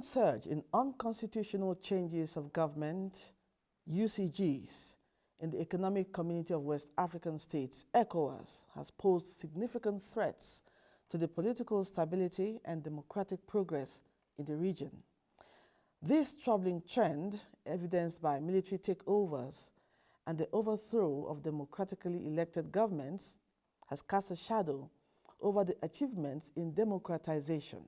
significant surge in unconstitutional changes of government, UCGs, in the Economic Community of West African States, ECOWAS, has posed significant threats to the political stability and democratic progress in the region. This troubling trend, evidenced by military takeovers and the overthrow of democratically elected governments, has cast a shadow over the achievements in democratization,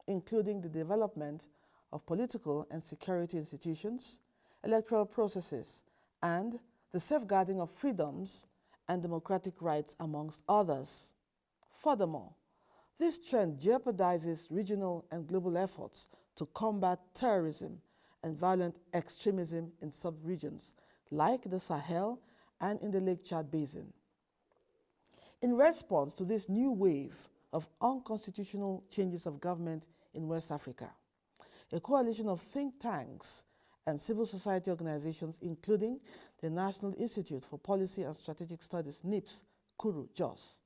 including the development of political and security institutions, electoral processes, and the safeguarding of freedoms and democratic rights, amongst others. Furthermore, this trend jeopardizes regional and global efforts to combat terrorism and violent extremism in sub-regions like the Sahel and in the Lake Chad Basin. In response to this new wave of unconstitutional changes of government in West Africa, a coalition of think tanks and civil society organizations, including the National Institute for Policy and Strategic Studies, NIPSS, Kuru, Jos,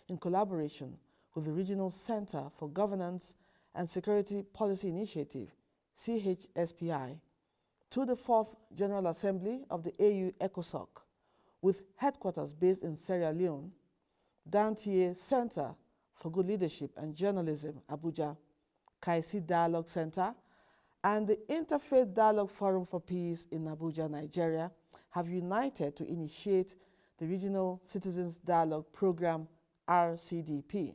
in collaboration with the Regional Center for Governance and Security Policy Initiative, CHSPI, to the 4th General Assembly of the AU ECOSOC, with headquarters based in Sierra Leone, Dantier Center for Good Leadership and Journalism, Abuja, Kaisi Dialogue Center, and the Interfaith Dialogue Forum for Peace in Abuja, Nigeria, have united to initiate the Regional Citizens Dialogue Program, RCDP.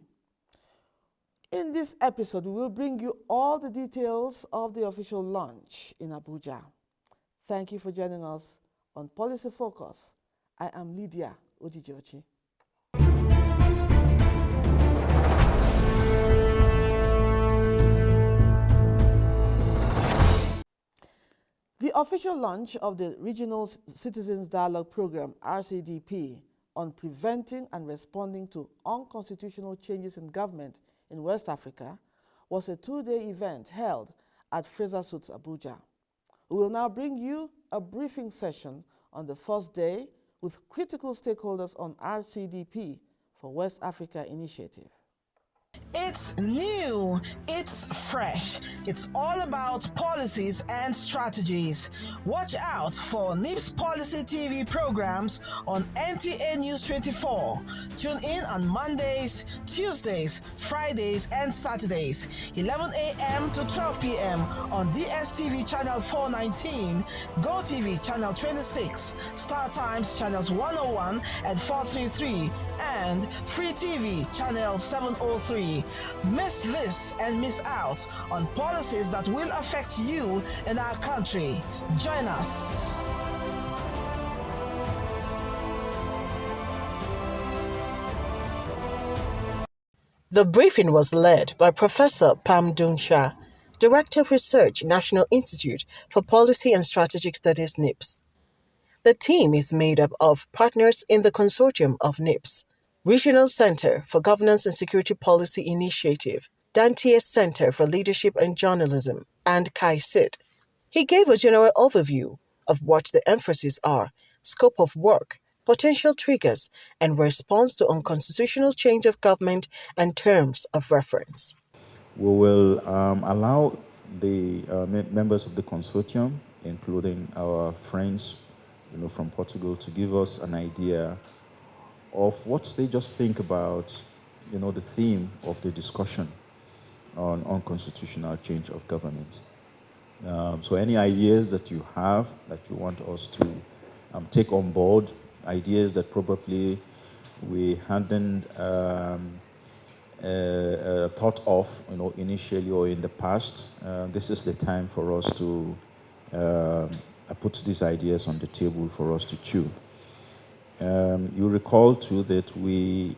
In this episode, we will bring you all the details of the official launch in Abuja. Thank you for joining us on Policy Focus. I am Lydia Ojijiochi. The official launch of the Regional Citizens Dialogue Program, RCDP, on preventing and responding to unconstitutional changes in government in West Africa was a two-day event held at Fraser Suites, Abuja. We will now bring you a briefing session on the first day with critical stakeholders on RCDP for West Africa initiative. It's new, it's fresh, it's all about policies and strategies. Watch out for NIPSS Policy TV programs on NTA News 24. Tune in on Mondays, Tuesdays, Fridays, and Saturdays, 11 a.m. to 12 p.m. on DSTV Channel 419, GoTV Channel 26, Star Times Channels 101 and 433, and Free TV Channel 703. Miss this and miss out on policies that will affect you and our country. Join us. The briefing was led by Professor Pam Dunsha, Director of Research, National Institute for Policy and Strategic Studies, NIPSS. The team is made up of partners in the consortium of NIPSS, Regional Center for Governance and Security Policy Initiative, Dantier Center for Leadership and Journalism, and KAICID. He gave a general overview of what the emphases are, scope of work, potential triggers, and response to unconstitutional change of government and terms of reference. We will allow the members of the consortium, including our friends from Portugal, to give us an idea of what they just think about, the theme of the discussion on unconstitutional change of government. So any ideas that you have that you want us to take on board, ideas that probably we hadn't thought of, initially or in the past, this is the time for us to put these ideas on the table for us to chew. You recall too that we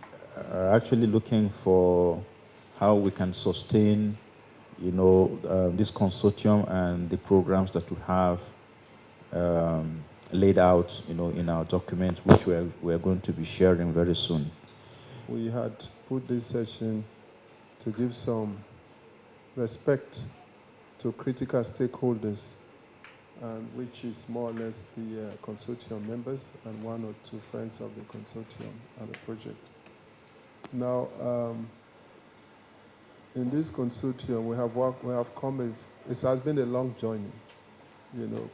are actually looking for how we can sustain, this consortium and the programs that we have laid out, in our document, which we're going to be sharing very soon. We had put this session to give some respect to critical stakeholders, which is more or less the consortium members and one or two friends of the consortium and the project. Now, in this consortium, we have come it has been a long journey,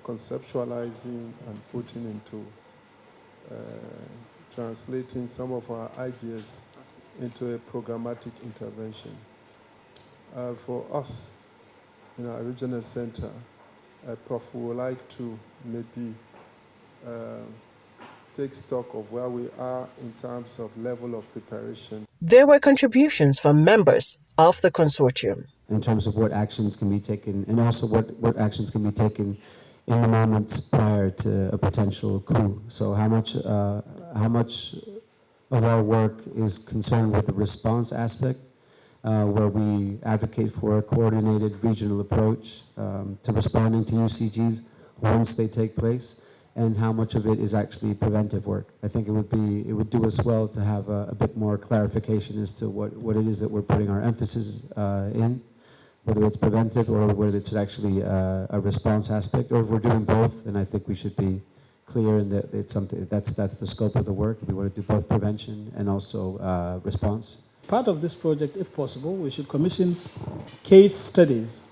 conceptualizing and putting into, translating some of our ideas into a programmatic intervention. For us, in our regional center, Prof, we would like to maybe take stock of where we are in terms of level of preparation. There were contributions from members of the consortium. In terms of what actions can be taken, and also what actions can be taken in the moments prior to a potential coup. So how much of our work is concerned with the response aspect, where we advocate for a coordinated regional approach to responding to UCGs once they take place, and how much of it is actually preventive work. I think it would do us well to have a bit more clarification as to what it is that we're putting our emphasis in, whether it's preventive or whether it's actually a response aspect, or if we're doing both. And I think we should be clear in that it's something that's the scope of the work. We want to do both prevention and also response. Part of this project, if possible, we should commission case studies,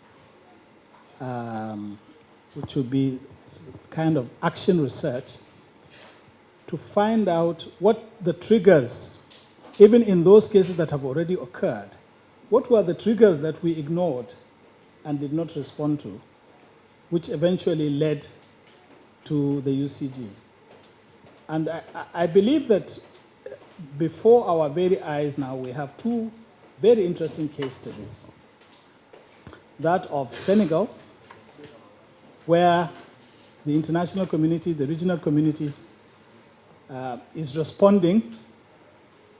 which would be kind of action research, to find out what the triggers, even in those cases that have already occurred, what were the triggers that we ignored and did not respond to, which eventually led to the UCG. And I believe that before our very eyes now, we have two very interesting case studies. That of Senegal, where the international community, the regional community, is responding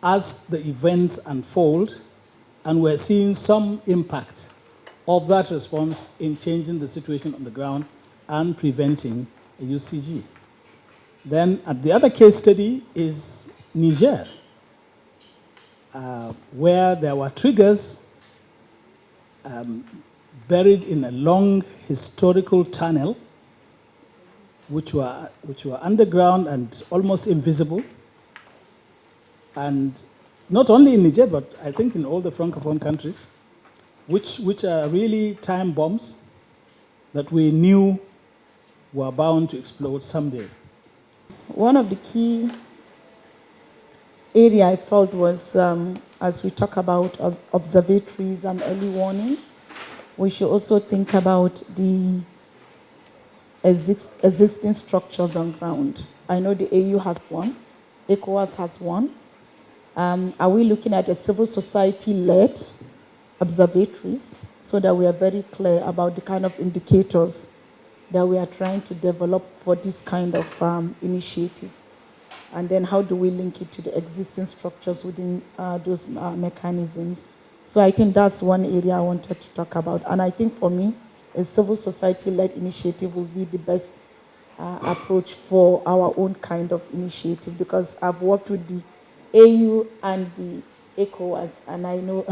as the events unfold, and we're seeing some impact of that response in changing the situation on the ground and preventing a UCG. Then the other case study is Niger, where there were triggers buried in a long historical tunnel, which were underground and almost invisible. And not only in Niger, but I think in all the Francophone countries, which are really time bombs that we knew were bound to explode someday. One of the key area I felt was, as we talk about observatories and early warning, we should also think about the existing structures on ground. I know the AU has one, ECOWAS has one. Are we looking at a civil society-led observatories so that we are very clear about the kind of indicators that we are trying to develop for this kind of initiative? And then how do we link it to the existing structures within those mechanisms? So I think that's one area I wanted to talk about. And I think for me, a civil society-led initiative will be the best approach for our own kind of initiative, because I've worked with the AU and the ECOWAS, and I know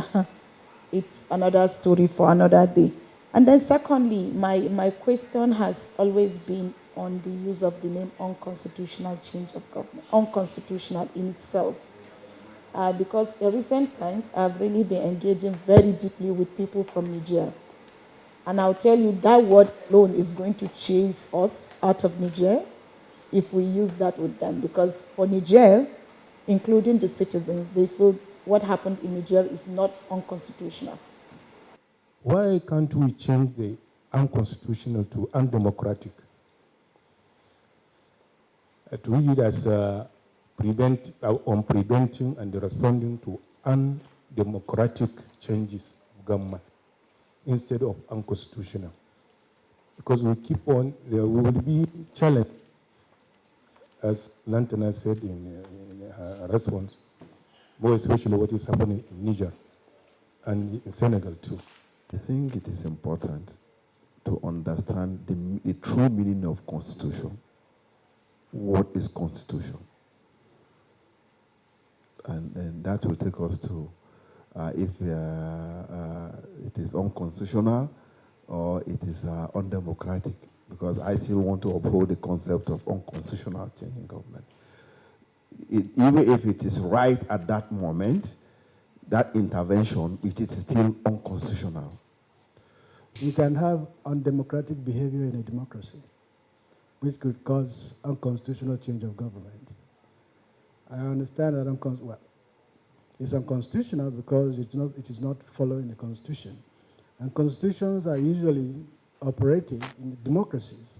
it's another story for another day. And then secondly, my question has always been on the use of the name unconstitutional change of government, unconstitutional in itself. Because in recent times, I've really been engaging very deeply with people from Niger. And I'll tell you, that word alone is going to chase us out of Niger if we use that with them. Because for Niger, including the citizens, they feel what happened in Niger is not unconstitutional. Why can't we change the unconstitutional to undemocratic? To read it as on preventing and responding to undemocratic changes of government instead of unconstitutional. Because we keep on, there will be challenge, as Lantana said in her response, more especially what is happening in Niger and in Senegal too. I think it is important to understand the true meaning of constitution. What is constitution? And that will take us to if it is unconstitutional or it is undemocratic, because I still want to uphold the concept of unconstitutional change in government. Even if it is right at that moment, that intervention, it is still unconstitutional. You can have undemocratic behavior in a democracy, which could cause unconstitutional change of government. I understand that it's unconstitutional because it is not following the Constitution. And constitutions are usually operating in democracies.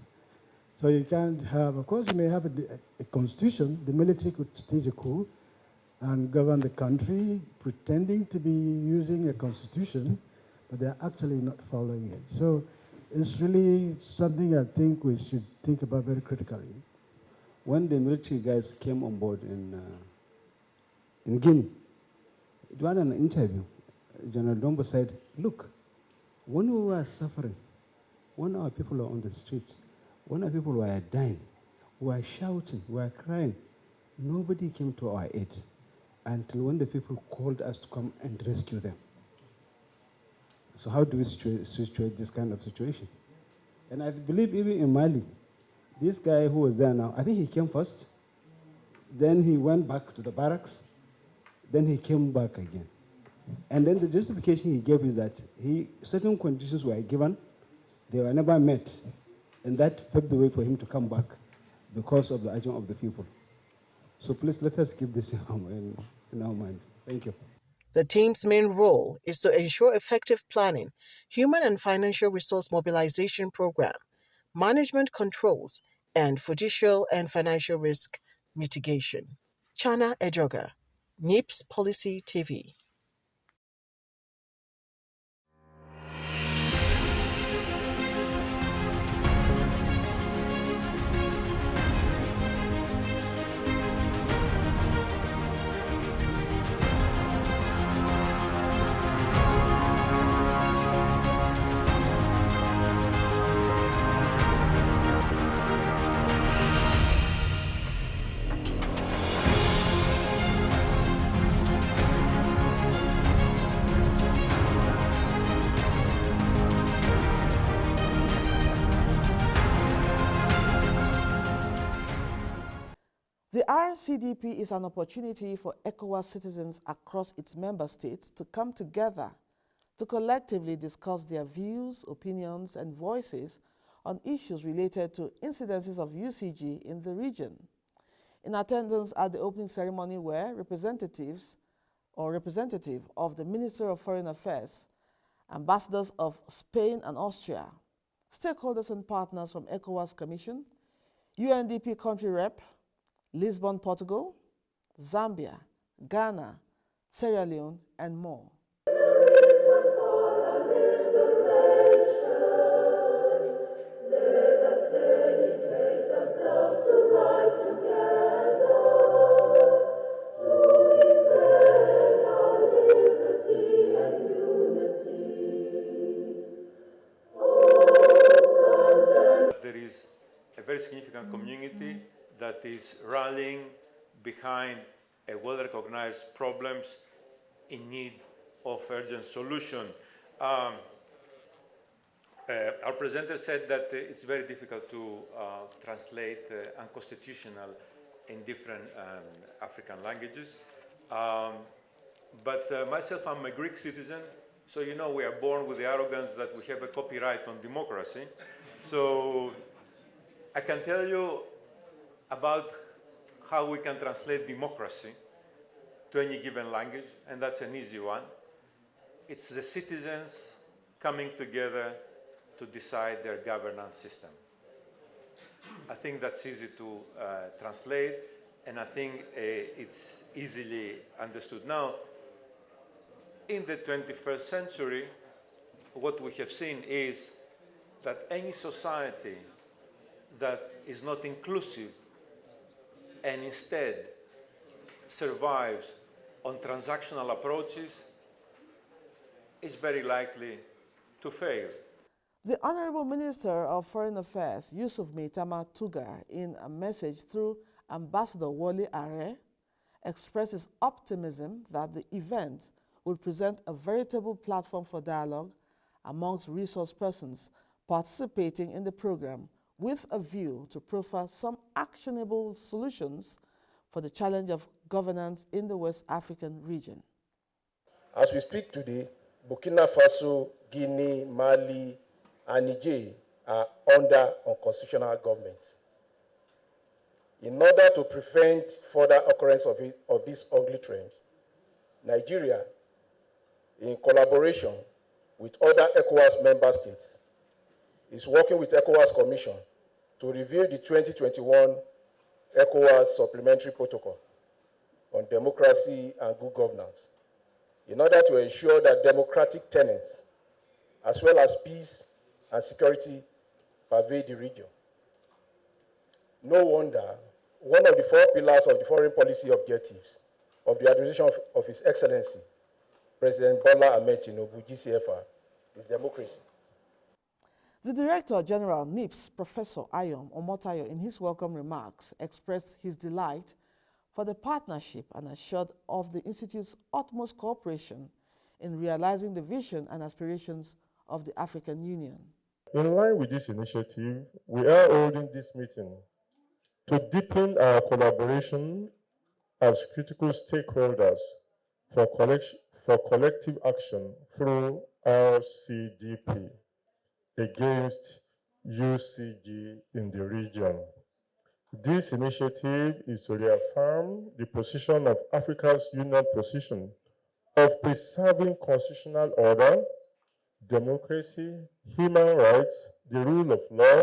So you can't have, of course, you may have a constitution, the military could stage a coup and govern the country pretending to be using a constitution, but they're actually not following it. So it's really something I think we should think about very critically. When the military guys came on board in Guinea, it was an interview. General Dombo said, look, when we were suffering, when our people were on the street, when our people were dying, we were shouting, we were crying, nobody came to our aid until when the people called us to come and rescue them. So how do we situate this kind of situation? And I believe even in Mali, this guy who was there now, I think he came first, then he went back to the barracks, then he came back again. And then the justification he gave is that certain conditions were given, they were never met, and that paved the way for him to come back because of the urging of the people. So please let us keep this in our minds. Thank you. The team's main role is to ensure effective planning, human and financial resource mobilization program, management controls, and judicial and financial risk mitigation. Chana Ejoga, NIPSS Policy TV. The RCDP is an opportunity for ECOWAS citizens across its member states to come together to collectively discuss their views, opinions, and voices on issues related to incidences of UCG in the region. In attendance at the opening ceremony were representative of the Minister of Foreign Affairs, ambassadors of Spain and Austria, stakeholders and partners from ECOWAS Commission, UNDP country rep, Lisbon, Portugal, Zambia, Ghana, Sierra Leone, and more. There is a very significant community that is rallying behind a well-recognized problems in need of urgent solution. Our presenter said that it's very difficult to translate unconstitutional in different African languages. But myself, I'm a Greek citizen, so you know we are born with the arrogance that we have a copyright on democracy. So I can tell you about how we can translate democracy to any given language, and that's an easy one. It's the citizens coming together to decide their governance system. I think that's easy to translate, and I think it's easily understood. Now, in the 21st century, what we have seen is that any society that is not inclusive and instead survives on transactional approaches is very likely to fail. The Honorable Minister of Foreign Affairs, Yusuf Maitama Tugar, in a message through Ambassador Wole Are, expresses optimism that the event will present a veritable platform for dialogue amongst resource persons participating in the program with a view to proffer some actionable solutions for the challenge of governance in the West African region. As we speak today, Burkina Faso, Guinea, Mali, and Niger are under unconstitutional governments. In order to prevent further occurrence of this ugly trend, Nigeria, in collaboration with other ECOWAS member states, is working with ECOWAS Commission to review the 2021 ECOWAS Supplementary Protocol on democracy and good governance in order to ensure that democratic tenets, as well as peace and security, pervade the region. No wonder one of the 4 pillars of the foreign policy objectives of the administration of His Excellency, President Bola Ahmed Tinubu, GCFR, is democracy. The Director General, NIPSS, Professor Ayom Omotayo, in his welcome remarks, expressed his delight for the partnership and assured of the Institute's utmost cooperation in realizing the vision and aspirations of the African Union. In line with this initiative, we are holding this meeting to deepen our collaboration as critical stakeholders for collective action through RCDP against UCG in the region. This initiative is to reaffirm the position of Africa's Union position of preserving constitutional order, democracy, human rights, the rule of law,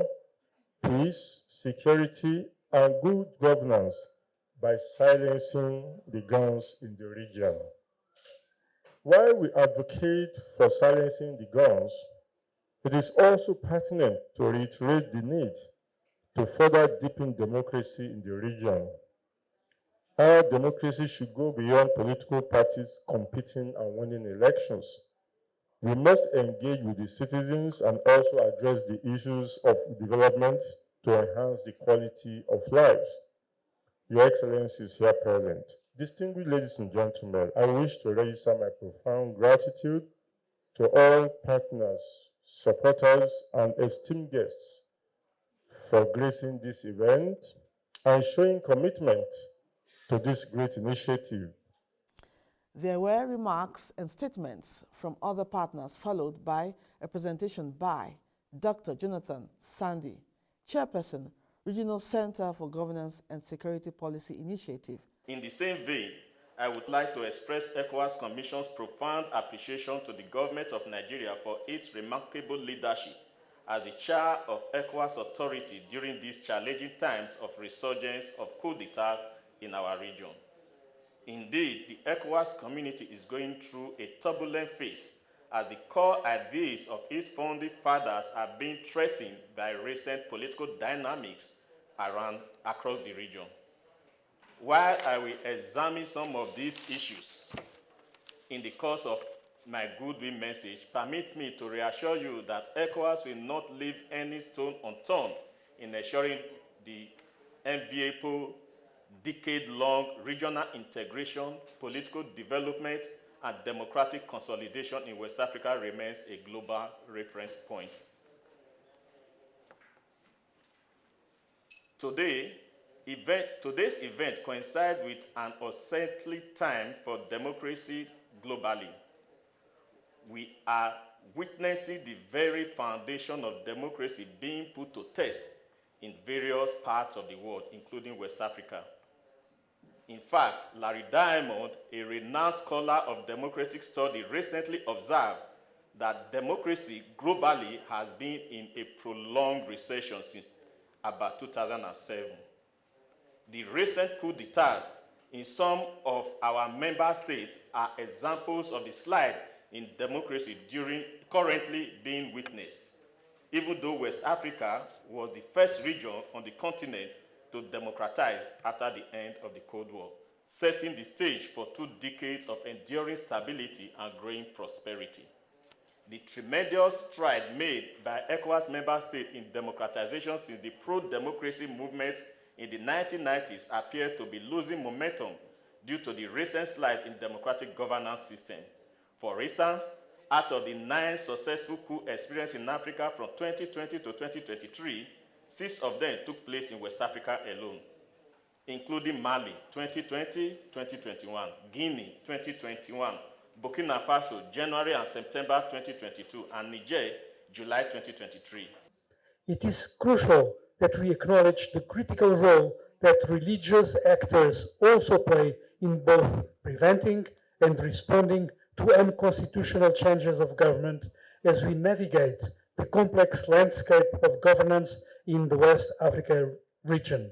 peace, security, and good governance by silencing the guns in the region. While we advocate for silencing the guns, it is also pertinent to reiterate the need to further deepen democracy in the region. Our democracy should go beyond political parties competing and winning elections. We must engage with the citizens and also address the issues of development to enhance the quality of lives. Your Excellencies here present, distinguished ladies and gentlemen, I wish to register my profound gratitude to all partners, supporters, and esteemed guests for gracing this event and showing commitment to this great initiative. There were remarks and statements from other partners, followed by a presentation by Dr. Jonathan Sandy, Chairperson, Regional Center for Governance and Security Policy Initiative. In the same vein, I would like to express ECOWAS Commission's profound appreciation to the government of Nigeria for its remarkable leadership as the chair of ECOWAS authority during these challenging times of resurgence of coup d'etat in our region. Indeed, the ECOWAS community is going through a turbulent phase as the core ideas of its founding fathers are being threatened by recent political dynamics across the region. While I will examine some of these issues in the course of my goodwill message, permit me to reassure you that ECOWAS will not leave any stone unturned in ensuring the enviable decade-long regional integration, political development, and democratic consolidation in West Africa remains a global reference point. Today's event coincides with an unsettling time for democracy globally. We are witnessing the very foundation of democracy being put to test in various parts of the world, including West Africa. In fact, Larry Diamond, a renowned scholar of democratic study, recently observed that democracy globally has been in a prolonged recession since about 2007. The recent coup d'etats in some of our member states are examples of the slide in democracy currently being witnessed, even though West Africa was the first region on the continent to democratize after the end of the Cold War, setting the stage for 2 decades of enduring stability and growing prosperity. The tremendous stride made by ECOWAS member states in democratization since the pro-democracy movement in the 1990s appear to be losing momentum due to the recent slides in democratic governance system. For instance, out of the 9 successful coups experienced in Africa from 2020 to 2023, 6 of them took place in West Africa alone, including Mali, 2020-2021, Guinea, 2021, Burkina Faso, January and September 2022, and Niger July 2023. It is crucial that we acknowledge the critical role that religious actors also play in both preventing and responding to unconstitutional changes of government as we navigate the complex landscape of governance in the West Africa region.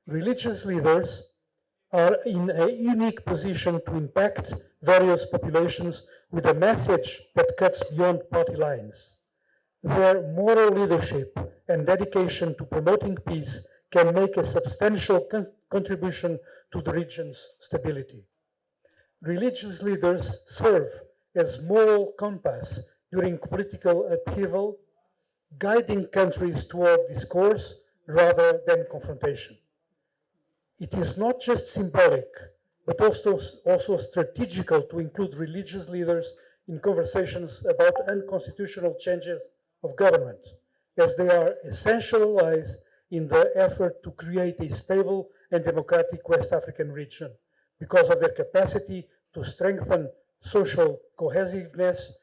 Religious leaders are in a unique position to impact various populations with a message that cuts beyond party lines. Their moral leadership and dedication to promoting peace can make a substantial contribution to the region's stability. Religious leaders serve as moral compass during political upheaval, guiding countries toward discourse rather than confrontation. It is not just symbolic, but also strategical to include religious leaders in conversations about unconstitutional changes of government, as they are essential allies in the effort to create a stable and democratic West African region because of their capacity to strengthen social cohesiveness,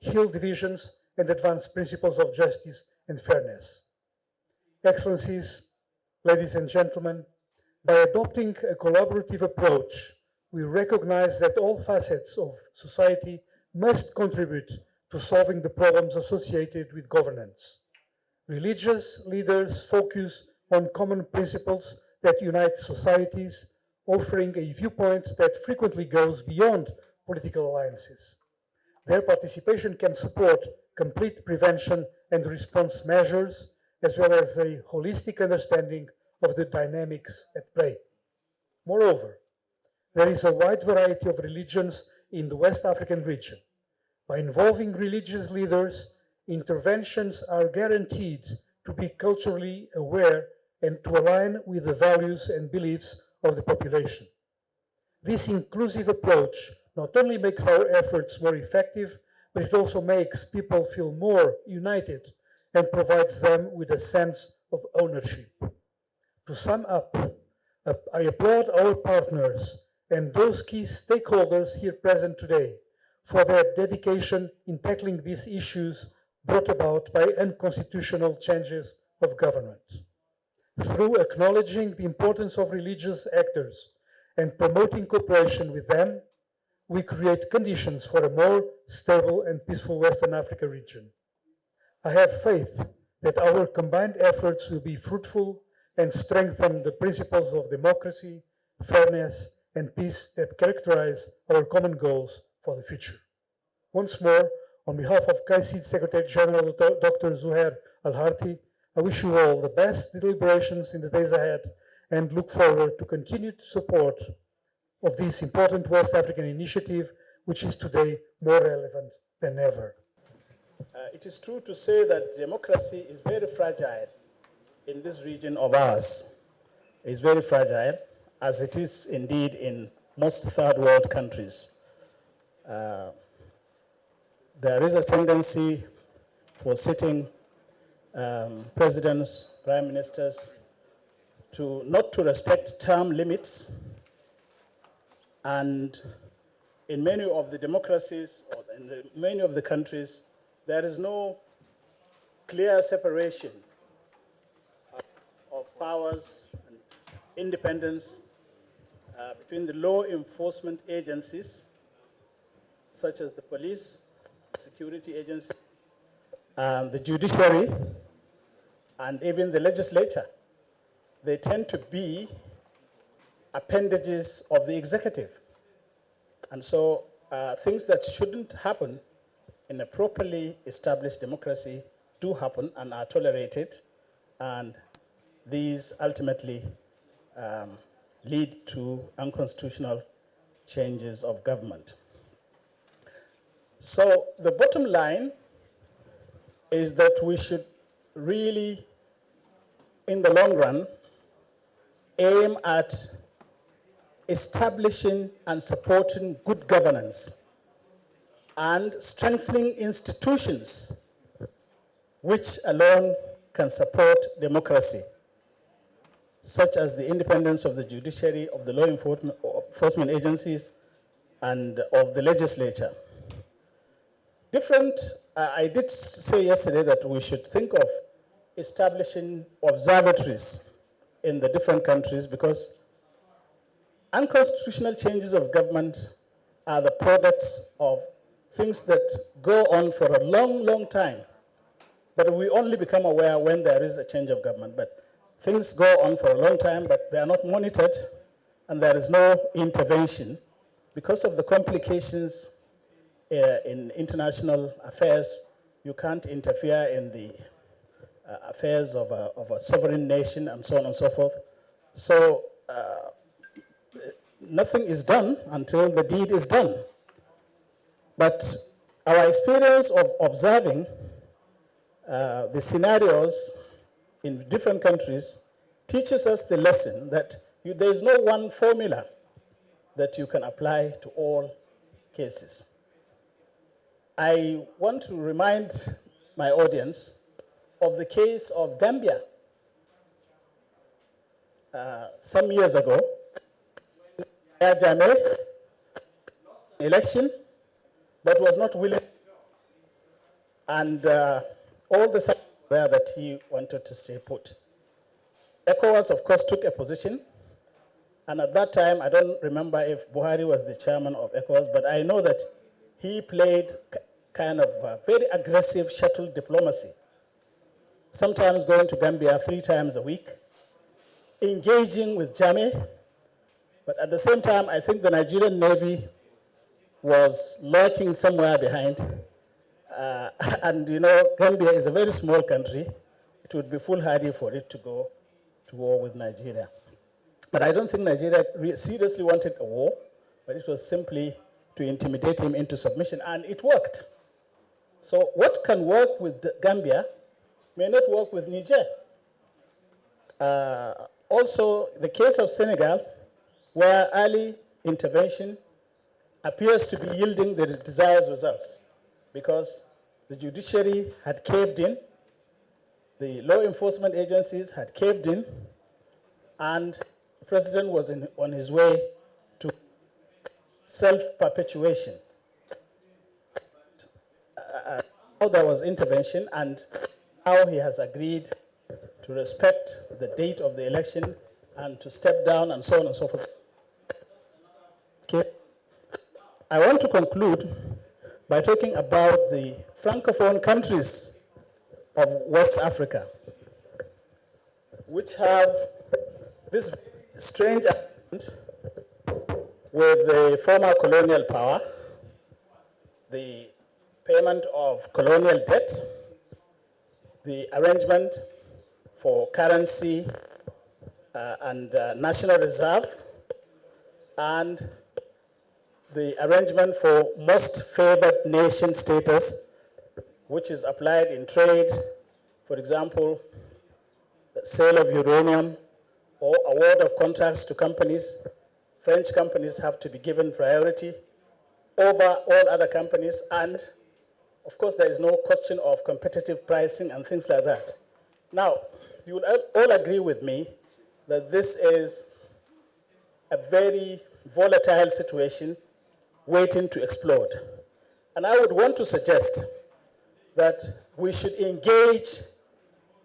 heal divisions, and advance principles of justice and fairness. Excellencies, ladies and gentlemen, by adopting a collaborative approach, we recognize that all facets of society must contribute to solving the problems associated with governance. Religious leaders focus on common principles that unite societies, offering a viewpoint that frequently goes beyond political alliances. Their participation can support complete prevention and response measures, as well as a holistic understanding of the dynamics at play. Moreover, there is a wide variety of religions in the West African region. By involving religious leaders, interventions are guaranteed to be culturally aware and to align with the values and beliefs of the population. This inclusive approach not only makes our efforts more effective, but it also makes people feel more united and provides them with a sense of ownership. To sum up, I applaud our partners and those key stakeholders here present today for their dedication in tackling these issues brought about by unconstitutional changes of government. Through acknowledging the importance of religious actors and promoting cooperation with them, we create conditions for a more stable and peaceful Western Africa region. I have faith that our combined efforts will be fruitful and strengthen the principles of democracy, fairness, and peace that characterize our common goals for the future. Once more, on behalf of KAICID Secretary General Dr. Zuhair Al-Harthi, I wish you all the best deliberations in the days ahead and look forward to continued support of this important West African initiative, which is today more relevant than ever. It is true to say that democracy is very fragile in this region of ours. It's very fragile, as it is indeed in most third world countries. There is a tendency for sitting presidents, prime ministers, not to respect term limits, and in many of the democracies, or in many of the countries, there is no clear separation of powers and independence between the law enforcement agencies, such as the police, security agency, the judiciary, and even the legislature. They tend to be appendages of the executive. And so things that shouldn't happen in a properly established democracy do happen and are tolerated, and these ultimately lead to unconstitutional changes of government. So the bottom line is that we should really, in the long run, aim at establishing and supporting good governance and strengthening institutions which alone can support democracy, such as the independence of the judiciary, of the law enforcement agencies, and of the legislature. I did say yesterday that we should think of establishing observatories in the different countries because unconstitutional changes of government are the products of things that go on for a long, long time. But we only become aware when there is a change of government. But things go on for a long time, but they are not monitored, and there is no intervention because of the complications in international affairs. You can't interfere in the affairs of a sovereign nation and so on and so forth. So nothing is done until the deed is done. But our experience of observing the scenarios in different countries teaches us the lesson that there is no one formula that you can apply to all cases. I want to remind my audience of the case of Gambia some years ago. Yahya Jammeh lost an election but was not willing, and all the signs there that he wanted to stay put. ECOWAS, of course, took a position, and at that time, I don't remember if Buhari was the chairman of ECOWAS, but I know that he played kind of very aggressive shuttle diplomacy, sometimes going to Gambia 3 times a week, engaging with Jammeh, but at the same time, I think the Nigerian Navy was lurking somewhere behind. And you know, Gambia is a very small country. It would be foolhardy for it to go to war with Nigeria. But I don't think Nigeria seriously wanted a war, but it was simply to intimidate him into submission, and it worked. So what can work with Gambia may not work with Niger. Also, the case of Senegal, where early intervention appears to be yielding the desired results because the judiciary had caved in, the law enforcement agencies had caved in, and the president was on his way to self-perpetuation. Now there was intervention, and now he has agreed to respect the date of the election and to step down and so on and so forth. Okay. I want to conclude by talking about the Francophone countries of West Africa, which have this strange arrangement with the former colonial power, the payment of colonial debt, the arrangement for currency and national reserve, and the arrangement for most favored nation status, which is applied in trade, for example, sale of uranium or award of contracts to companies. French companies have to be given priority over all other companies, and of course there is no question of competitive pricing and things like that. Now, you will all agree with me that this is a very volatile situation waiting to explode. And I would want to suggest that we should engage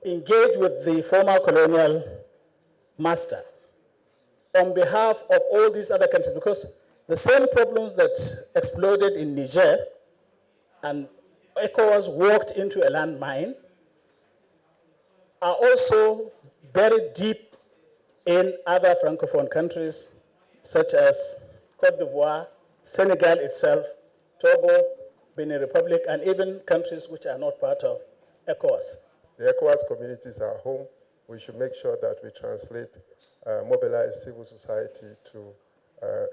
with the former colonial master on behalf of all these other countries, because the same problems that exploded in Niger and ECOWAS walked into a landmine are also buried deep in other Francophone countries, such as Cote d'Ivoire, Senegal itself, Togo, Benin Republic, and even countries which are not part of ECOWAS. The ECOWAS communities are home. We should make sure that we translate, mobilize civil society to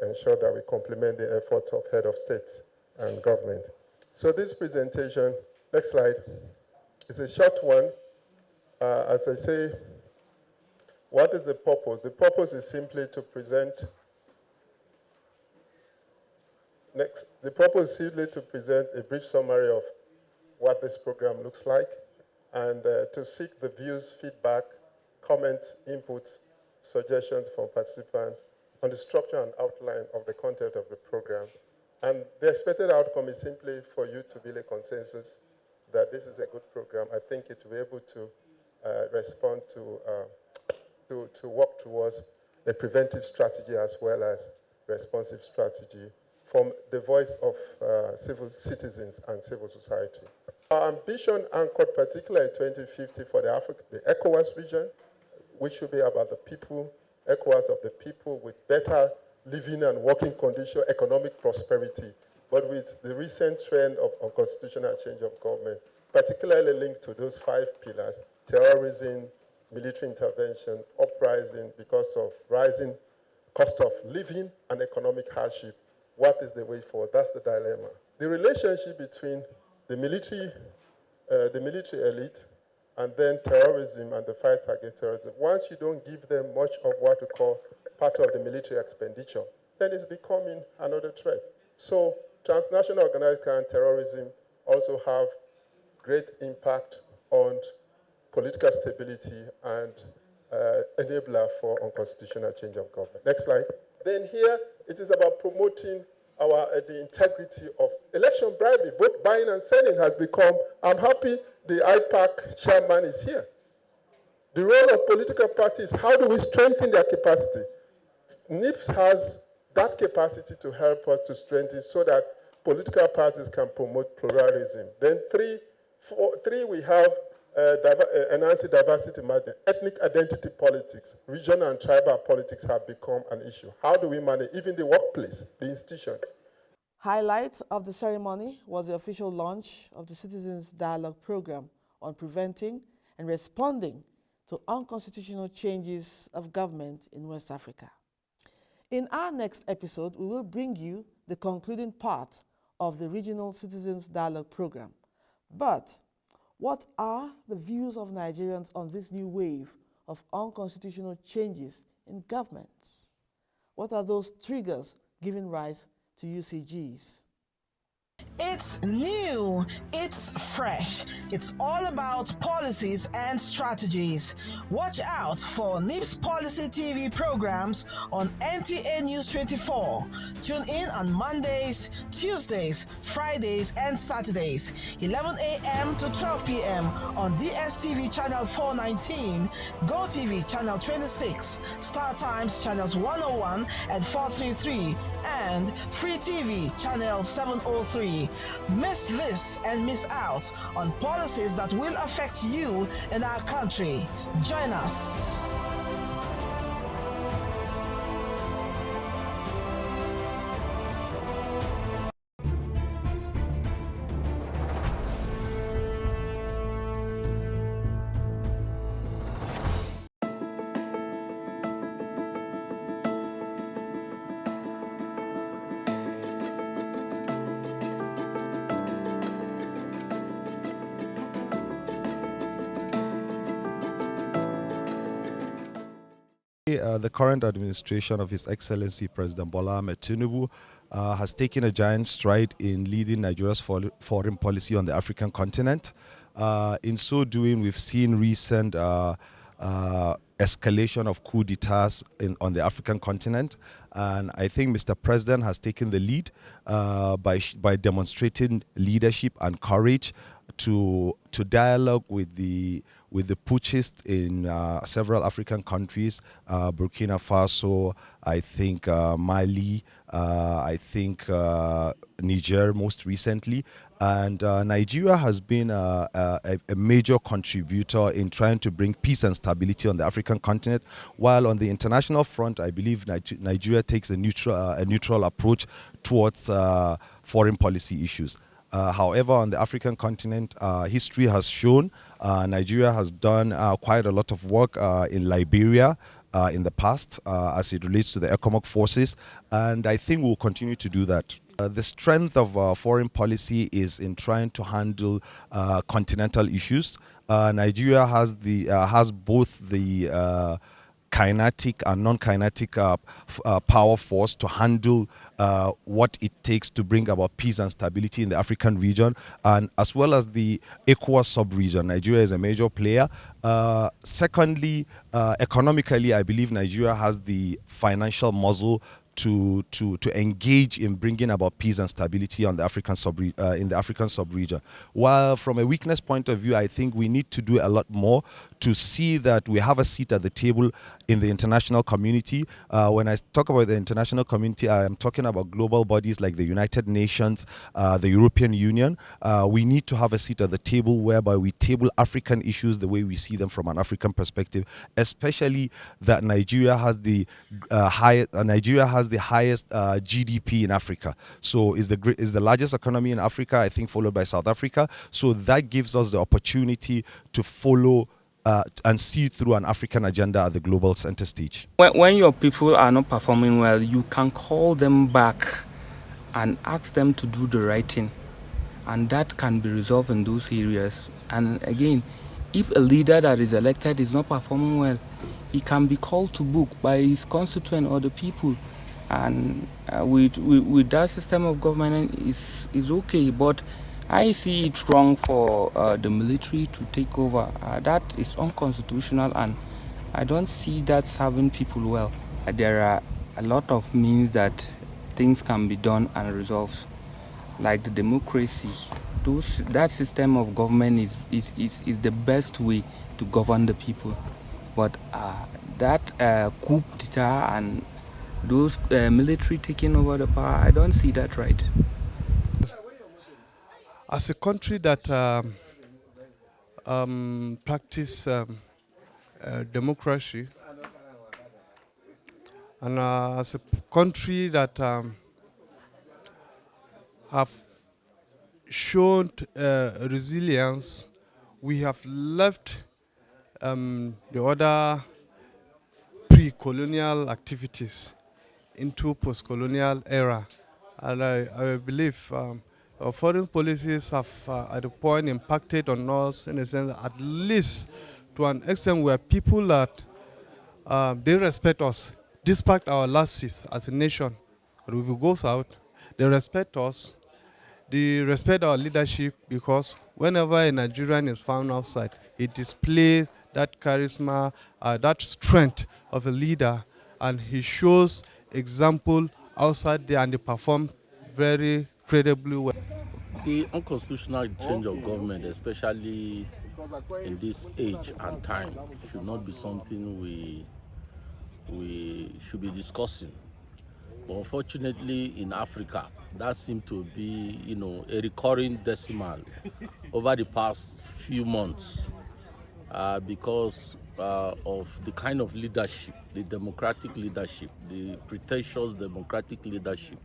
ensure that we complement the efforts of head of states and government. So this presentation, next slide, is a short one. As I say, what is the purpose? The purpose is simply to present. The purpose is simply to present a brief summary of what this program looks like and to seek the views, feedback, comments, inputs, suggestions from participants on the structure and outline of the content of the program And the expected outcome is simply for you to build a consensus that this is a good program. I think it will be able to respond to work towards a preventive strategy as well as responsive strategy from the voice of civil citizens and civil society. Our ambition anchored particularly in 2050 for the ECOWAS region, which should be about the people, ECOWAS of the people with better living and working conditions, economic prosperity. But with the recent trend of unconstitutional change of government, particularly linked to those 5 pillars, terrorism, military intervention, uprising because of rising cost of living and economic hardship, what is the way forward? That's the dilemma. The relationship between the military elite and then terrorism and the fight against terrorism. Once you don't give them much of what we call part of the military expenditure, then it's becoming another threat. So transnational organized crime and terrorism also have great impact on political stability and enabler for unconstitutional change of government. Next slide. Then here, it is about promoting the integrity of election bribery. Vote buying and selling has become, I'm happy the IPAC chairman is here. The role of political parties, how do we strengthen their capacity? NIPSS has that capacity to help us to strengthen so that political parties can promote pluralism. Then three, we have enhancing diversity management. Ethnic identity politics, regional and tribal politics have become an issue. How do we manage, even the workplace, the institutions? Highlight of the ceremony was the official launch of the Citizens Dialogue Program on preventing and responding to unconstitutional changes of government in West Africa. In our next episode, we will bring you the concluding part of the Regional Citizens Dialogue Program. But what are the views of Nigerians on this new wave of unconstitutional changes in governments? What are those triggers giving rise to UCGs? It's new, it's fresh, it's all about policies and strategies. Watch out for NIPSS Policy TV programs on NTA News 24. Tune in on Mondays, Tuesdays, Fridays, and Saturdays, 11 a.m. to 12 p.m. on DSTV Channel 419, GoTV Channel 26, Star Times Channels 101 and 433, and Free TV Channel 703. Miss this and miss out on policies that will affect you and our country. Join us. The current administration of His Excellency President Bola Ahmed Tinubu has taken a giant stride in leading Nigeria's foreign policy on the African continent. In so doing, we've seen recent escalation of coup d'etats on the African continent, and I think Mr. President has taken the lead by demonstrating leadership and courage to dialogue with the putschists in several African countries, Burkina Faso, I think Mali, I think Niger most recently. And Nigeria has been a major contributor in trying to bring peace and stability on the African continent, while on the international front, I believe Nigeria takes a neutral approach towards foreign policy issues. However, on the African continent, history has shown Nigeria has done quite a lot of work in Liberia in the past as it relates to the ECOMOG forces, and I think we'll continue to do that. The strength of foreign policy is in trying to handle continental issues. Nigeria has both the kinetic and non-kinetic power force to handle what it takes to bring about peace and stability in the African region, and as well as the ECOWAS sub-region. Nigeria is a major player. Secondly, economically, I believe Nigeria has the financial muscle engage in bringing about peace and stability on the in the African sub-region. While from a weakness point of view, I think we need to do a lot more to see that we have a seat at the table in the international community. When I talk about the international community, I am talking about global bodies like the United Nations, the European Union. We need to have a seat at the table whereby we table African issues the way we see them from an African perspective, especially that Nigeria has the highest GDP in Africa. So is the largest economy in Africa, I think, followed by South Africa. So that gives us the opportunity to follow and see through an African agenda at the global center stage. When your people are not performing well, you can call them back and ask them to do the right thing, and that can be resolved in those areas. And again, if a leader that is elected is not performing well, he can be called to book by his constituent or the people, and with that system of government is okay. But I see it wrong for the military to take over. That is unconstitutional, and I don't see that serving people well. There are a lot of means that things can be done and resolved, like the democracy. That system of government is the best way to govern the people. But that coup d'etat and those military taking over the power, I don't see that right. As a country that practice democracy, and as a country that have shown resilience, we have left the other pre-colonial activities into post-colonial era, and I believe our foreign policies have at a point impacted on us in a sense, at least to an extent where people that they respect us despite our lapses as a nation. But if we go out, they respect us, they respect our leadership, because whenever a Nigerian is found outside, it displays that charisma, that strength of a leader, and he shows example outside there, and they perform very credibly well. The unconstitutional change of government, especially in this age and time, should not be something we should be discussing. But unfortunately, in Africa, that seemed to be, a recurring decimal over the past few months because of the kind of leadership, the democratic leadership, the pretentious democratic leadership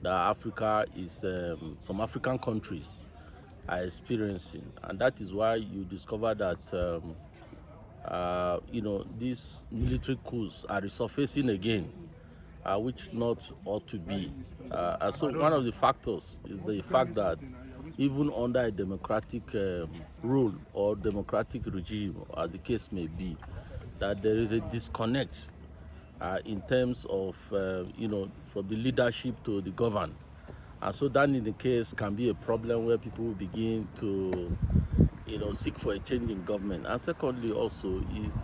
that Africa is, some African countries are experiencing. And that is why you discover that, these military coups are resurfacing again, which not ought to be. And so one of the factors is the fact that even under a democratic rule or democratic regime, as the case may be, that there is a disconnect in terms of, from the leadership to the governed. And so that in the case can be a problem where people begin to, seek for a change in government. And secondly also is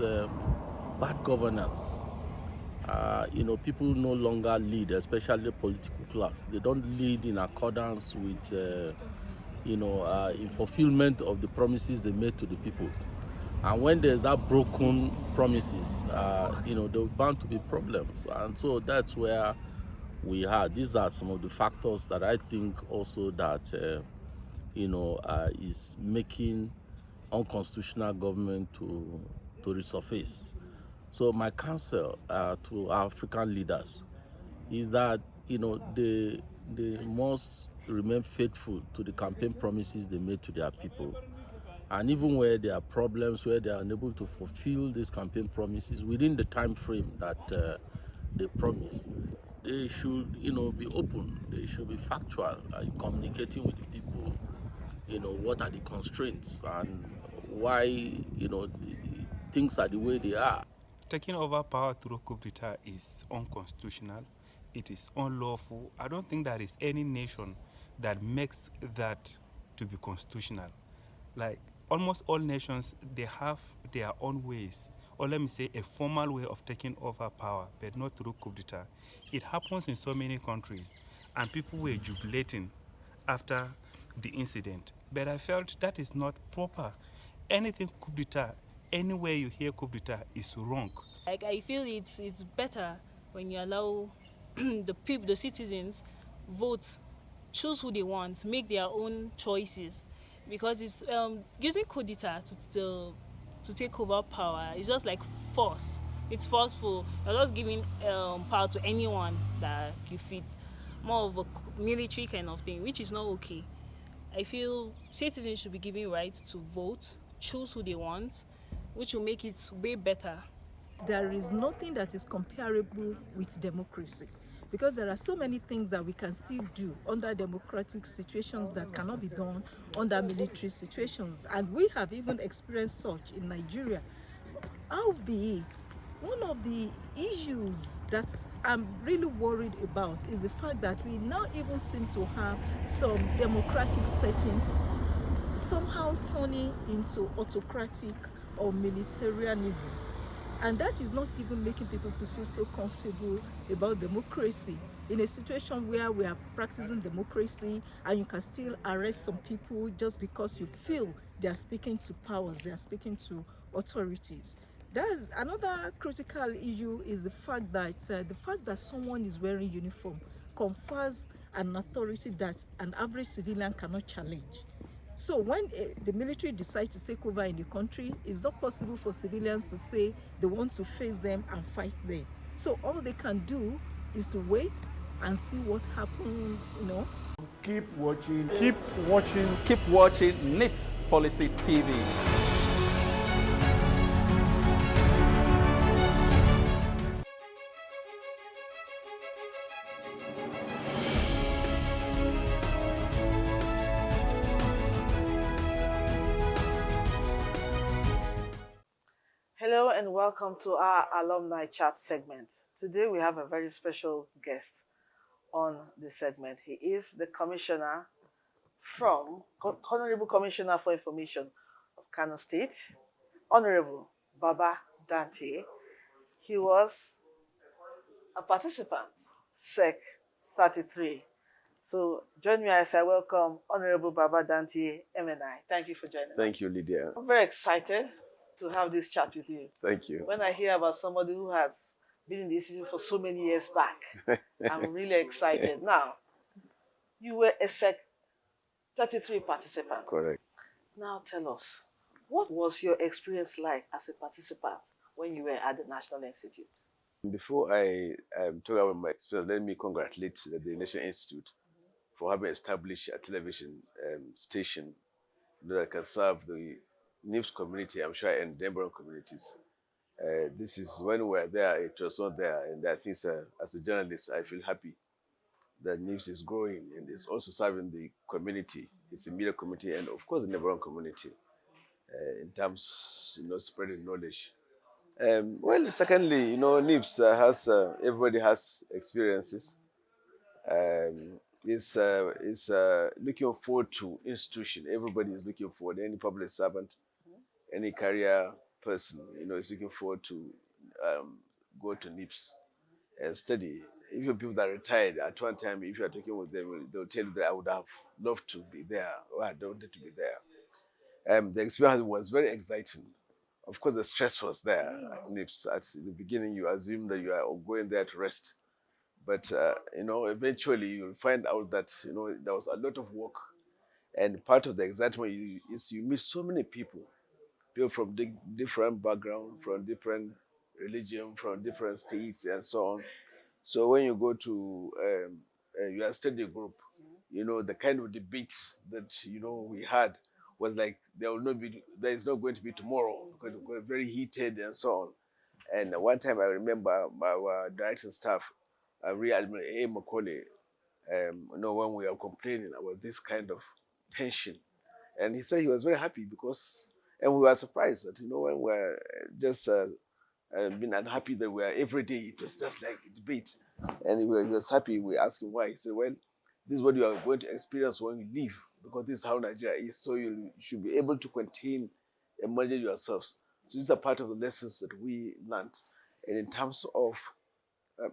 bad governance. People no longer lead, especially the political class. They don't lead in accordance with, in fulfillment of the promises they made to the people. And when there's that broken promises, there are bound to be problems. And so that's where we are. These are some of the factors that I think also that, is making unconstitutional government to resurface. So my counsel to our African leaders is that, they must remain faithful to the campaign promises they made to their people. And even where there are problems, where they are unable to fulfill these campaign promises within the time frame that they promised, they should, be open. They should be factual in communicating with the people, what are the constraints and why, things are the way they are. Taking over power through coup d'etat is unconstitutional. It is unlawful. I don't think there is any nation that makes that to be constitutional. Like almost all nations, they have their own ways or let me say a formal way of taking over power, but not through coup d'etat. It happens in so many countries, and people were jubilating after the incident. But I felt that is not proper. Anything coup d'etat, anywhere you hear coup d'etat is wrong. Like, I feel it's better when you allow the people, the citizens, vote, choose who they want, make their own choices, because it's using coup d'etat to take over power. It's just like force. It's forceful. You're just giving power to anyone that you fit. More of a military kind of thing, which is not okay. I feel citizens should be given rights to vote, choose who they want, which will make it way better. There is nothing that is comparable with democracy, because there are so many things that we can still do under democratic situations that cannot be done under military situations, and we have even experienced such in Nigeria. Albeit, one of the issues that I'm really worried about is the fact that we now even seem to have some democratic setting somehow turning into autocratic or militarianism. And that is not even making people to feel so comfortable about democracy. In a situation where we are practicing democracy and you can still arrest some people just because you feel they are speaking to powers, they are speaking to authorities. That's another critical issue, is the fact that someone is wearing uniform confers an authority that an average civilian cannot challenge. So when the military decides to take over in the country, it's not possible for civilians to say they want to face them and fight them. So all they can do is to wait and see what happens, Keep watching. Keep watching. Keep watching NIPSS Policy TV. Hello and welcome to our alumni chat segment. Today we have a very special guest on the segment. He is the commissioner Honorable Commissioner for Information of Kano State, Honorable Baba Dante. He was a participant, SEC 33. So join me as I welcome Honorable Baba Dante MNI. Thank you for joining us. Thank you, Lydia. I'm very excited to have this chat with you. Thank you. When I hear about somebody who has been in the institute for so many years back, I'm really excited. Now, you were a SEC 33 participant. Correct. Now tell us, what was your experience like as a participant when you were at the National Institute? Before I talk about my experience, let me congratulate the National Institute for having established a television station that can serve the NIPSS community, I'm sure, and neighboring communities. This is when we were there, it was not there. And I think as a journalist, I feel happy that NIPSS is growing and is also serving the community, its immediate community, and of course the neighboring community in terms, spreading knowledge. Well, secondly, NIPSS has, everybody has experiences. Is looking forward to institution. Everybody is looking forward. Any public servant, any career person, is looking forward to go to NIPSS and study. Even people that are retired at one time, if you are talking with them, they'll tell you that I would have loved to be there, or I wanted to be there. The experience was very exciting. Of course, the stress was there at NIPSS. At the beginning, you assume that you are going there to rest. But, eventually you'll find out that, there was a lot of work. And part of the excitement is you meet so many people from different backgrounds, from different religion, from different states, and so on. So when you go to your study group, the kind of debates that, we had was like, there is not going to be tomorrow, because it was very heated and so on. And one time I remember our directing staff, Rear Admiral A. Macaulay, when we were complaining about this kind of tension. And he said he was very happy and we were surprised that, when we were just being unhappy that we were every day, it was just like a debate. And he was happy. We asked him why. He said, well, this is what you are going to experience when you leave, because this is how Nigeria is. So you should be able to contain and manage yourselves. So these are part of the lessons that we learned. And in terms of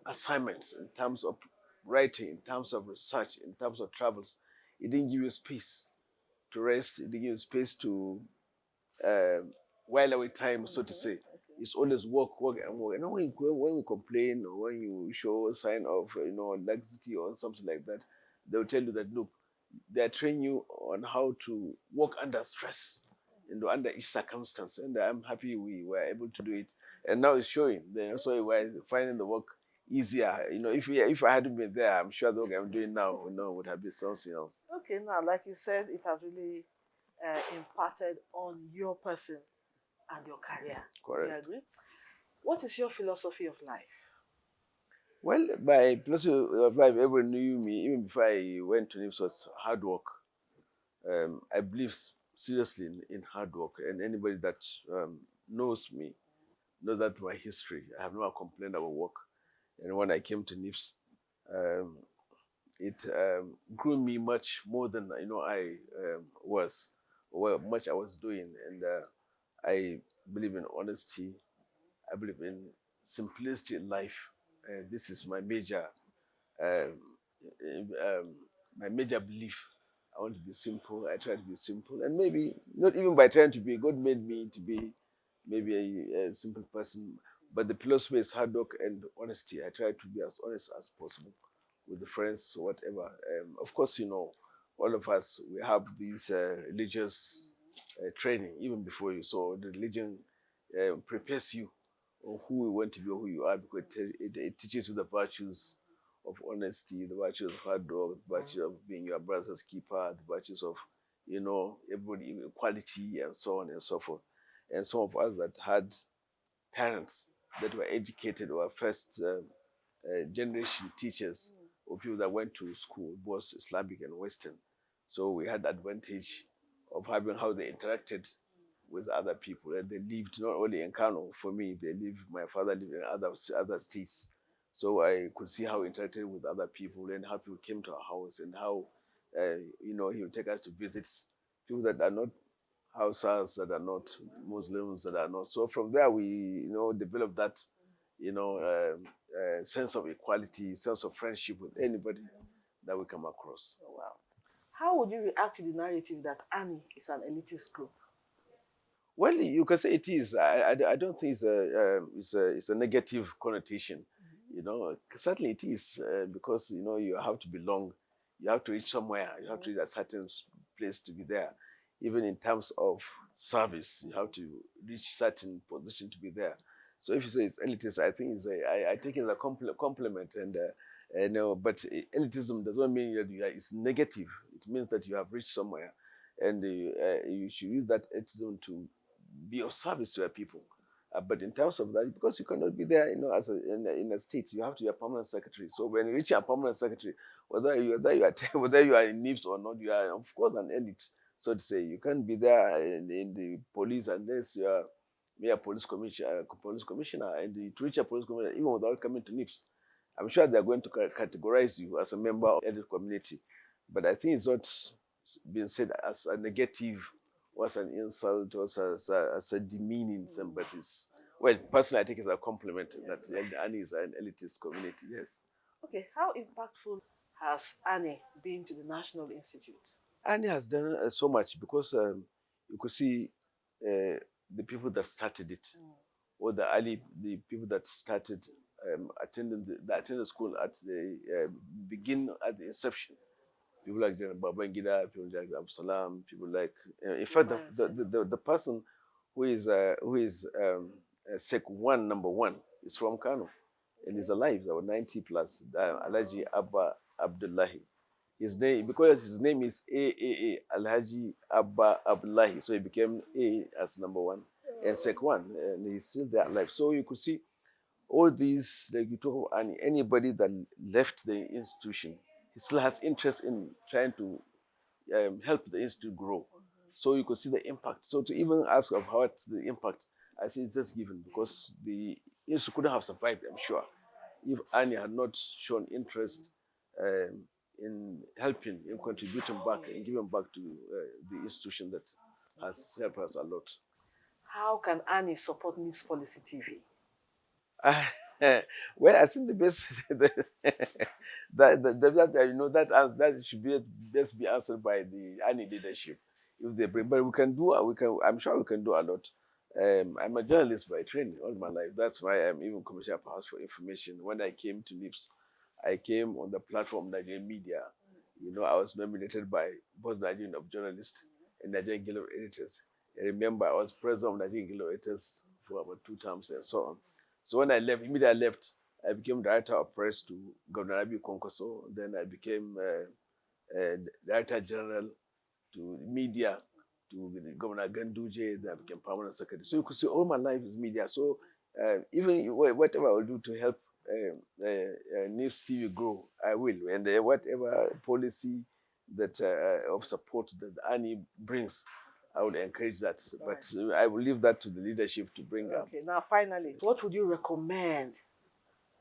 assignments, in terms of writing, in terms of research, in terms of travels, it didn't give you space to rest. It didn't give you space to while away time, so to say. It's always work, work, and work. And when you complain or when you show a sign of laxity or something like that, they'll tell you that look, they train you on how to work under stress, under each circumstance. And I'm happy we were able to do it. And now it's showing. That's why we're finding the work easier. If I hadn't been there, I'm sure the work I'm doing now, would have been something else. Okay, now, like you said, it has really impacted on your person and your career. Correct. You agree? What is your philosophy of life? Well, my philosophy of life, everyone knew me, even before I went to NIPSS, was hard work. I believe seriously in hard work, and anybody that knows me knows that my history. I have never complained about work. And when I came to NIPSS, it grew me much more than I was, or much I was doing. And I believe in honesty. I believe in simplicity in life. This is my major belief. I want to be simple. I try to be simple, and maybe not even by trying to be. God made me to be maybe a simple person, but the philosophy is hard work and honesty. I try to be as honest as possible with the friends or whatever. Of course, all of us, we have these religious training even before you. So the religion prepares you on who you want to be or who you are, because it teaches you the virtues of honesty, the virtues of hard work, the virtues of being your brother's keeper, the virtues of, everybody, equality, and so on and so forth. And some of us that had parents that were educated or first generation teachers or people that went to school, both Islamic and Western. So we had the advantage of having how they interacted with other people, and they lived not only in Kano. For me, my father lived in other states, so I could see how he interacted with other people and how people came to our house, and how he would take us to visit people that are not Hausas, that are not Muslims, that are not. So from there we developed that sense of equality, sense of friendship with anybody that we come across. Oh, wow. How would you react to the narrative that Annie is an elitist group? Well, you can say it is. I don't think it's a negative connotation. Certainly it is, because you have to belong, you have to reach somewhere, you have to reach a certain place to be there. Even in terms of service, you have to reach certain position to be there. So if you say it's elitist, I think I take it as a compliment, and but elitism does not mean that it's negative. It means that you have reached somewhere, and you should use that elitism to be of service to your people. But in terms of that, because you cannot be there, as in a state, you have to be a permanent secretary. So when you reach a permanent secretary, whether you are in NIPSS or not, you are of course an elite, so to say. You can't be there in the police unless you are a police commissioner, and to reach a police commissioner even without coming to NIPSS, I'm sure they are going to categorize you as a member of the elite community. But I think it's not being said as a negative, was an insult, was as a demeaning thing, but it's, well, personally, I think it's a compliment that Annie is an elitist community, yes. Okay, how impactful has Annie been to the National Institute? Annie has done so much, because you could see the people that started it, or the people that started attending the school at the beginning, at the inception. People like Babangida, people like Absalam, people like, in fact, the person who is Sec 1, number 1, is from Kano, and he's alive, about 90 plus, Alhaji Abba Abdullahi. His name, because his name is AAA, Alhaji Abba Abdullahi, so he became A as number 1, and Sec 1, and he's still there alive. So you could see all these, like you talk about, and anybody that left the institution, he still has interest in trying to help the institute grow. So you could see the impact. So to even ask of what's the impact, I say it's just given, because the institute couldn't have survived, I'm sure, if Annie had not shown interest in helping, in contributing back and giving back to the institution that has helped us a lot. how can Annie support NIPSS Policy TV? Well, I think the best that should be best be answered by the Annie leadership if they bring. But I'm sure we can do a lot. I'm a journalist by training all my life. That's why I'm even commissioner perhaps for information. When I came to NIPSS, I came on the platform Nigerian Media. I was nominated by both Nigerian of Journalists and Nigerian Guild of Editors. I remember I was president of Nigerian Guild of Editors for about 2 terms and so on. So when I left, immediately I left, I became director of press to Governor Abiy Konkoso. Then I became director general to media to Governor Ganduje. Then I became permanent secretary. So you could see all my life is media. So even whatever I will do to help NIPSS TV grow, I will. And whatever policy that of support that Annie brings, I would encourage that. But I will leave that to the leadership to bring up. Okay, now finally, what would you recommend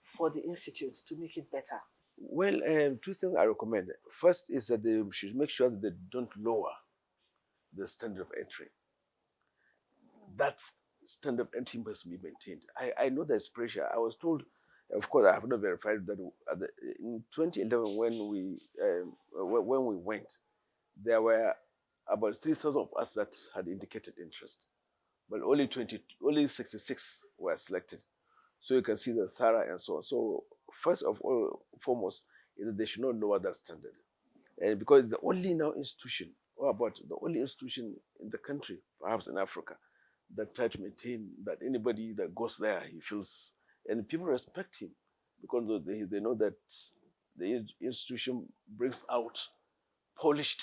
for the institute to make it better? Well, 2 things I recommend. First is that they should make sure that they don't lower the standard of entry. That standard of entry must be maintained. I know there's pressure. I was told, of course, I have not verified that in 2011 when we went, there were about 3,000 of us that had indicated interest, but only 66 were selected. So you can see the thorough and so on. So first of all, foremost, is that they should not lower that standard. And because the only now institution, or about the only institution in the country, perhaps in Africa, that try to maintain that anybody that goes there, he feels, and people respect him because they know that the institution brings out polished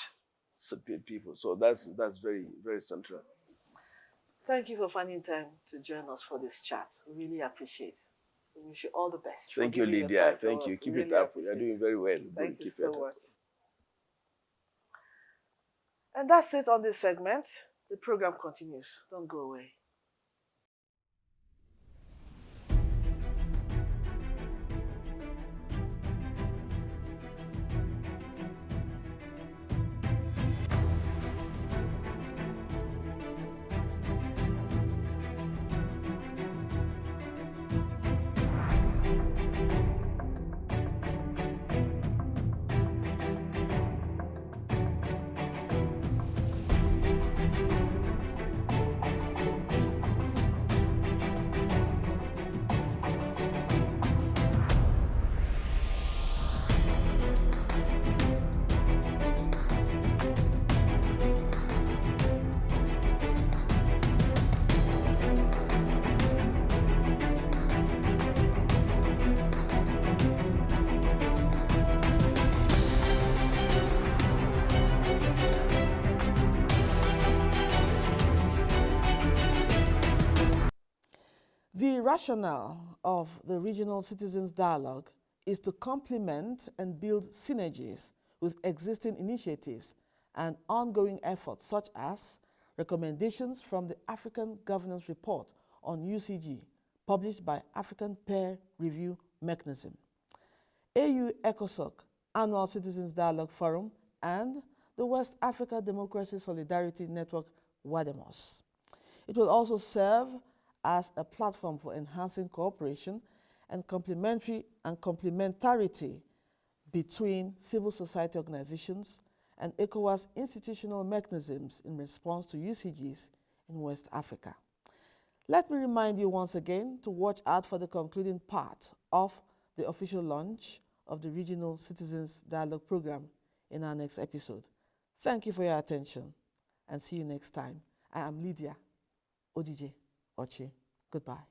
people. So that's very, very central. Thank you for finding time to join us for this chat. We really appreciate it. We wish you all the best. Thank you, Lydia. Thank you. Keep it up. You're doing very well. Thank you Keep so it up. much. And that's it on this segment. The program continues. Don't go away. The rationale of the Regional Citizens Dialogue is to complement and build synergies with existing initiatives and ongoing efforts such as recommendations from the African Governance Report on UCG published by African Peer Review Mechanism, AU ECOSOC Annual Citizens Dialogue Forum, and the West Africa Democracy Solidarity Network WADEMOS. It will also serve as a platform for enhancing cooperation and complementarity between civil society organizations and ECOWAS institutional mechanisms in response to UCGs in West Africa. Let me remind you once again to watch out for the concluding part of the official launch of the Regional Citizens Dialogue Program in our next episode. Thank you for your attention and see you next time. I am Lydia Odije Ochi. Goodbye.